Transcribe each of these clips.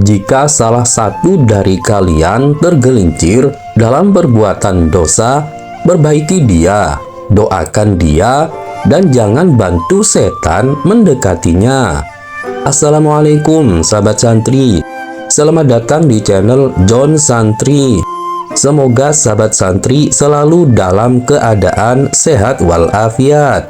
jika salah satu dari kalian tergelincir dalam perbuatan dosa, perbaiki dia, doakan dia, dan jangan bantu setan mendekatinya. Assalamualaikum sahabat santri, selamat datang di channel John Santri. Semoga sahabat santri selalu dalam keadaan sehat walafiat.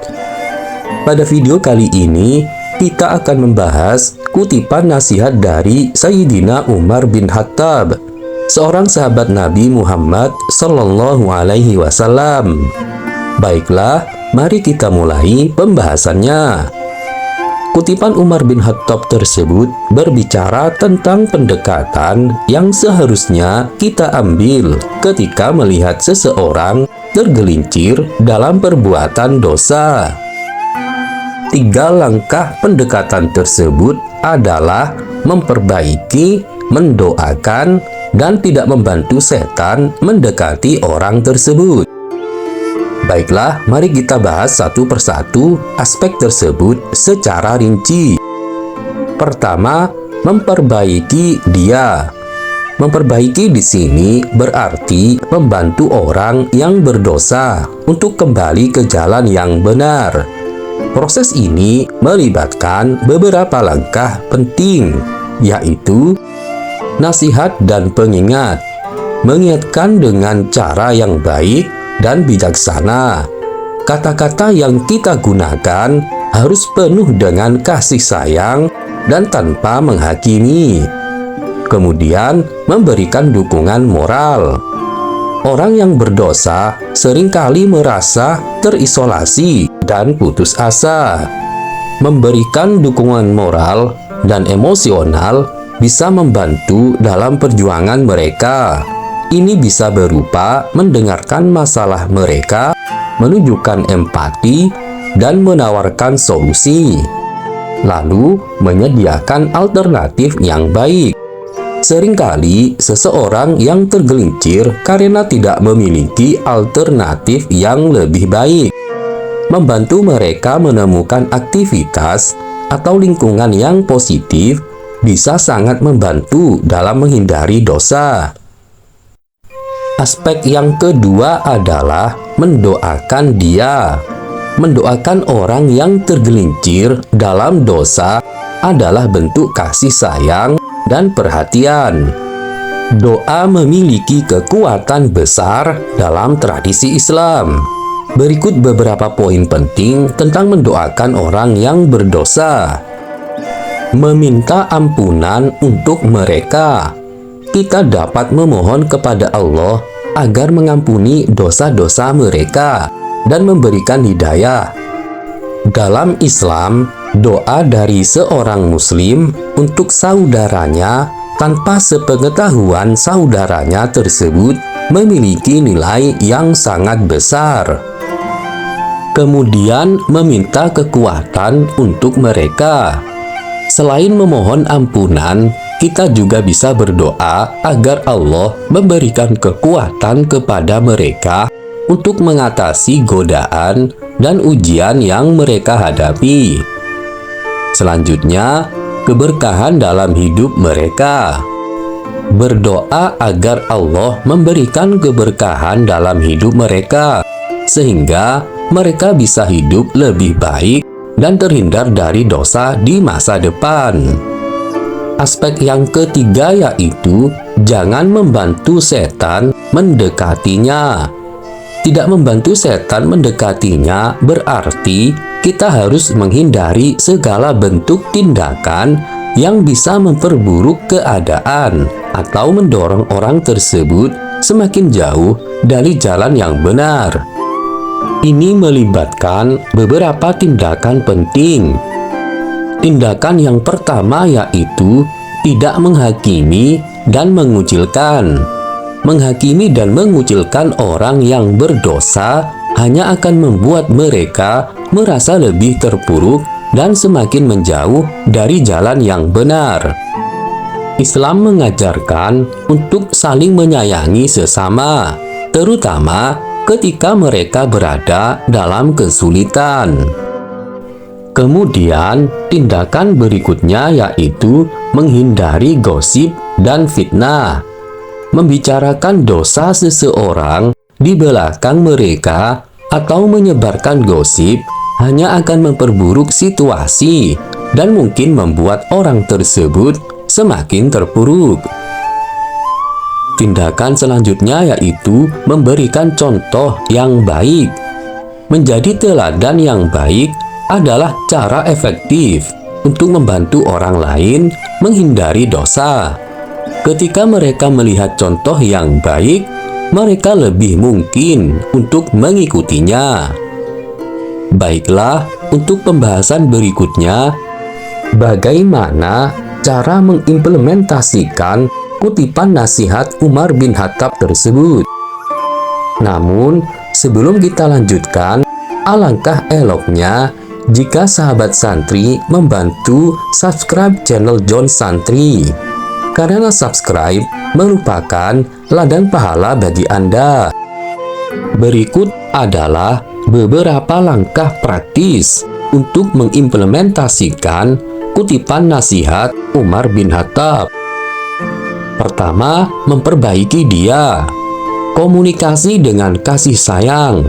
Pada video kali ini, kita akan membahas kutipan nasihat dari Sayyidina Umar bin Khattab, seorang sahabat Nabi Muhammad Sallallahu Alaihi Wasallam. Baiklah, mari kita mulai pembahasannya. Kutipan Umar bin Khattab tersebut berbicara tentang pendekatan yang seharusnya kita ambil ketika melihat seseorang tergelincir dalam perbuatan dosa. 3 langkah pendekatan tersebut adalah memperbaiki, mendoakan, dan tidak membantu setan mendekati orang tersebut. Baiklah, mari kita bahas satu persatu aspek tersebut secara rinci. Pertama, memperbaiki dia. Memperbaiki di sini berarti membantu orang yang berdosa untuk kembali ke jalan yang benar. Proses ini melibatkan beberapa langkah penting, yaitu nasihat dan pengingat, mengingatkan dengan cara yang baik dan bijaksana. Kata-kata yang kita gunakan harus penuh dengan kasih sayang dan tanpa menghakimi. Kemudian, memberikan dukungan moral. Orang yang berdosa seringkali merasa terisolasi dan putus asa. Memberikan dukungan moral dan emosional bisa membantu dalam perjuangan mereka. Ini bisa berupa mendengarkan masalah mereka, menunjukkan empati, dan menawarkan solusi, lalu menyediakan alternatif yang baik. Seringkali seseorang yang tergelincir karena tidak memiliki alternatif yang lebih baik. Membantu mereka menemukan aktivitas atau lingkungan yang positif bisa sangat membantu dalam menghindari dosa. Aspek yang kedua adalah mendoakan dia. Mendoakan orang yang tergelincir dalam dosa adalah bentuk kasih sayang dan perhatian. Doa memiliki kekuatan besar dalam tradisi Islam. Berikut beberapa poin penting tentang mendoakan orang yang berdosa. Meminta ampunan untuk mereka. Kita dapat memohon kepada Allah agar mengampuni dosa-dosa mereka dan memberikan hidayah. Dalam Islam, doa dari seorang muslim untuk saudaranya tanpa sepengetahuan saudaranya tersebut memiliki nilai yang sangat besar. Kemudian meminta kekuatan untuk mereka. Selain memohon ampunan, kita juga bisa berdoa agar Allah memberikan kekuatan kepada mereka untuk mengatasi godaan dan ujian yang mereka hadapi. Selanjutnya, keberkahan dalam hidup mereka. Berdoa agar Allah memberikan keberkahan dalam hidup mereka, sehingga mereka bisa hidup lebih baik dan terhindar dari dosa di masa depan. Aspek yang ketiga yaitu jangan membantu setan mendekatinya. Tidak membantu setan mendekatinya berarti kita harus menghindari segala bentuk tindakan yang bisa memperburuk keadaan atau mendorong orang tersebut semakin jauh dari jalan yang benar. Ini melibatkan beberapa tindakan penting. Tindakan yang pertama yaitu tidak menghakimi dan mengucilkan. Menghakimi dan mengucilkan orang yang berdosa hanya akan membuat mereka merasa lebih terpuruk dan semakin menjauh dari jalan yang benar. Islam mengajarkan untuk saling menyayangi sesama, terutama ketika mereka berada dalam kesulitan. Kemudian, tindakan berikutnya yaitu menghindari gosip dan fitnah. Membicarakan dosa seseorang di belakang mereka atau menyebarkan gosip hanya akan memperburuk situasi dan mungkin membuat orang tersebut semakin terpuruk. Tindakan selanjutnya yaitu memberikan contoh yang baik. Menjadi teladan yang baik adalah cara efektif untuk membantu orang lain menghindari dosa. Ketika mereka melihat contoh yang baik, mereka lebih mungkin untuk mengikutinya. Baiklah, untuk pembahasan berikutnya, bagaimana cara mengimplementasikan kutipan nasihat Umar bin Khattab tersebut. Namun, sebelum kita lanjutkan, alangkah eloknya jika sahabat santri membantu subscribe channel John Santri, karena subscribe merupakan ladang pahala bagi Anda. Berikut adalah beberapa langkah praktis untuk mengimplementasikan kutipan nasihat Umar bin Khattab. Pertama, memperbaiki dia. Komunikasi dengan kasih sayang.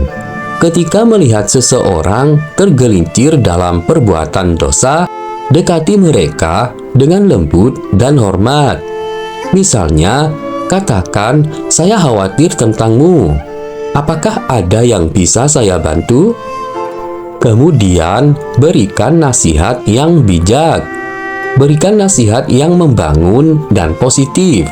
Ketika melihat seseorang tergelincir dalam perbuatan dosa, dekati mereka dengan lembut dan hormat. Misalnya, katakan, "Saya khawatir tentangmu. Apakah ada yang bisa saya bantu?" Kemudian, berikan nasihat yang bijak. Berikan nasihat yang membangun dan positif.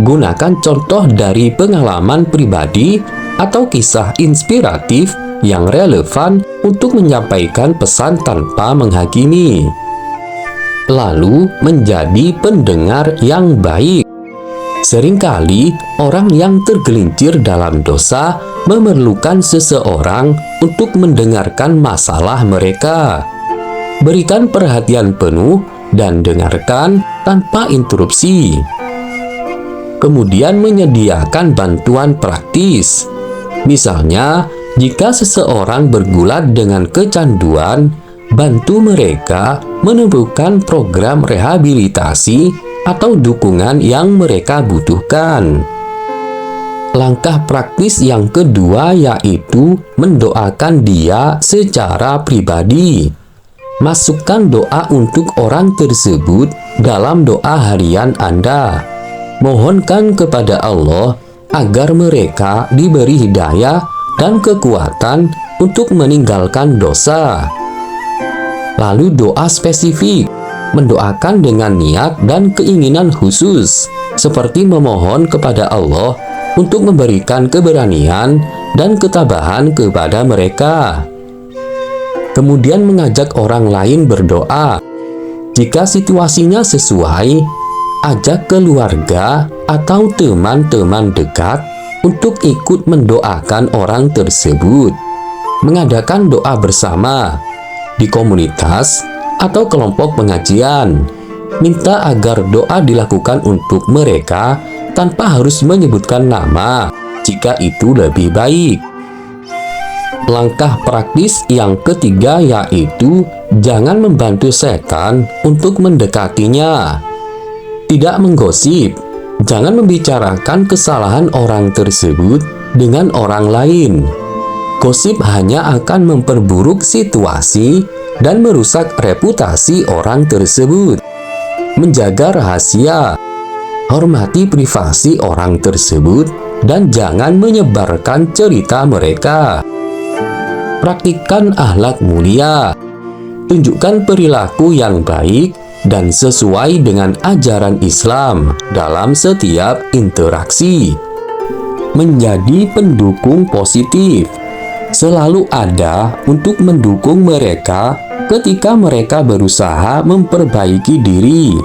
Gunakan contoh dari pengalaman pribadi atau kisah inspiratif yang relevan untuk menyampaikan pesan tanpa menghakimi. Lalu, menjadi pendengar yang baik. Seringkali, orang yang tergelincir dalam dosa memerlukan seseorang untuk mendengarkan masalah mereka. Berikan perhatian penuh dan dengarkan tanpa interupsi. Kemudian menyediakan bantuan praktis. Misalnya, jika seseorang bergulat dengan kecanduan, bantu mereka menemukan program rehabilitasi atau dukungan yang mereka butuhkan. Langkah praktis yang kedua yaitu mendoakan dia secara pribadi. Masukkan doa untuk orang tersebut dalam doa harian Anda. Mohonkan kepada Allah agar mereka diberi hidayah dan kekuatan untuk meninggalkan dosa. Lalu doa spesifik, mendoakan dengan niat dan keinginan khusus, seperti memohon kepada Allah untuk memberikan keberanian dan ketabahan kepada mereka. Kemudian mengajak orang lain berdoa. Jika situasinya sesuai, ajak keluarga atau teman-teman dekat untuk ikut mendoakan orang tersebut. Mengadakan doa bersama di komunitas atau kelompok pengajian. Minta agar doa dilakukan untuk mereka tanpa harus menyebutkan nama jika itu lebih baik. Langkah praktis yang ketiga yaitu jangan membantu setan untuk mendekatinya. Tidak menggosip. Jangan membicarakan kesalahan orang tersebut dengan orang lain. Gosip hanya akan memperburuk situasi dan merusak reputasi orang tersebut. Menjaga rahasia. Hormati privasi orang tersebut dan jangan menyebarkan cerita mereka. Praktikkan akhlak mulia. Tunjukkan perilaku yang baik dan sesuai dengan ajaran Islam dalam setiap interaksi. Menjadi pendukung positif. Selalu ada untuk mendukung mereka ketika mereka berusaha memperbaiki diri.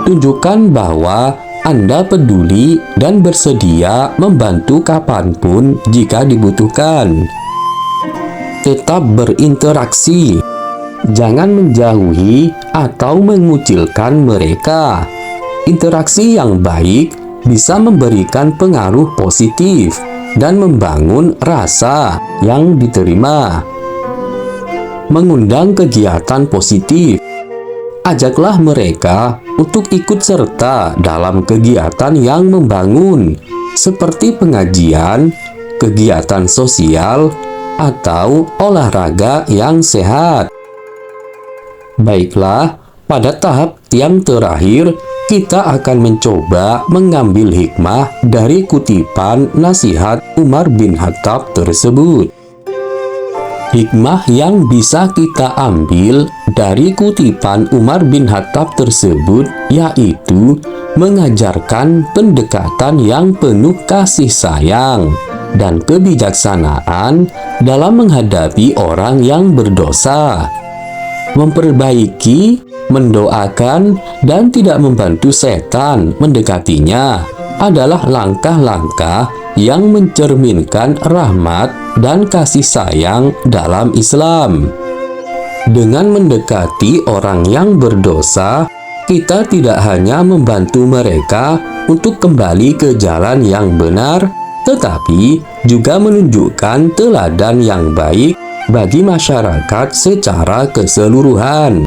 Tunjukkan bahwa Anda peduli dan bersedia membantu kapanpun jika dibutuhkan. Tetap berinteraksi. Jangan menjauhi atau mengucilkan mereka. Interaksi yang baik bisa memberikan pengaruh positif dan membangun rasa yang diterima. mengundang kegiatan positif. Ajaklah mereka untuk ikut serta dalam kegiatan yang membangun, seperti pengajian, kegiatan sosial, atau olahraga yang sehat. Baiklah, pada tahap yang terakhir, kita akan mencoba mengambil hikmah dari kutipan nasihat Umar bin Khattab tersebut. Hikmah yang bisa kita ambil dari kutipan Umar bin Khattab tersebut yaitu mengajarkan pendekatan yang penuh kasih sayang dan kebijaksanaan dalam menghadapi orang yang berdosa, memperbaiki, mendoakan, dan tidak membantu setan mendekatinya adalah langkah-langkah yang mencerminkan rahmat dan kasih sayang dalam Islam. Dengan mendekati orang yang berdosa, kita tidak hanya membantu mereka untuk kembali ke jalan yang benar, tetapi juga menunjukkan teladan yang baik bagi masyarakat secara keseluruhan.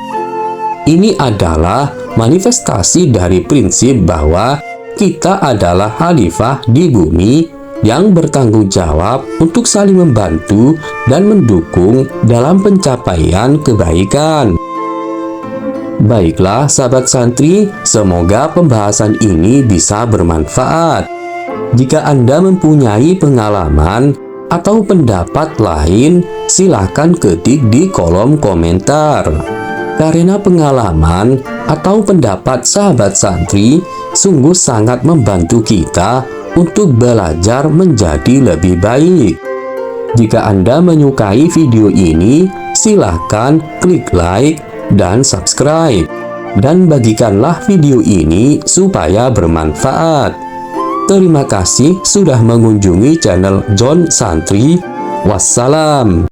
Ini adalah manifestasi dari prinsip bahwa kita adalah khalifah di bumi yang bertanggung jawab untuk saling membantu dan mendukung dalam pencapaian kebaikan. Baiklah sahabat santri, semoga pembahasan ini bisa bermanfaat. Jika Anda mempunyai pengalaman atau pendapat lain, silakan ketik di kolom komentar. Karena pengalaman atau pendapat sahabat santri sungguh sangat membantu kita untuk belajar menjadi lebih baik. Jika Anda menyukai video ini, silakan klik like dan subscribe. Dan bagikanlah video ini supaya bermanfaat. Terima kasih sudah mengunjungi channel John Santri. Wassalam.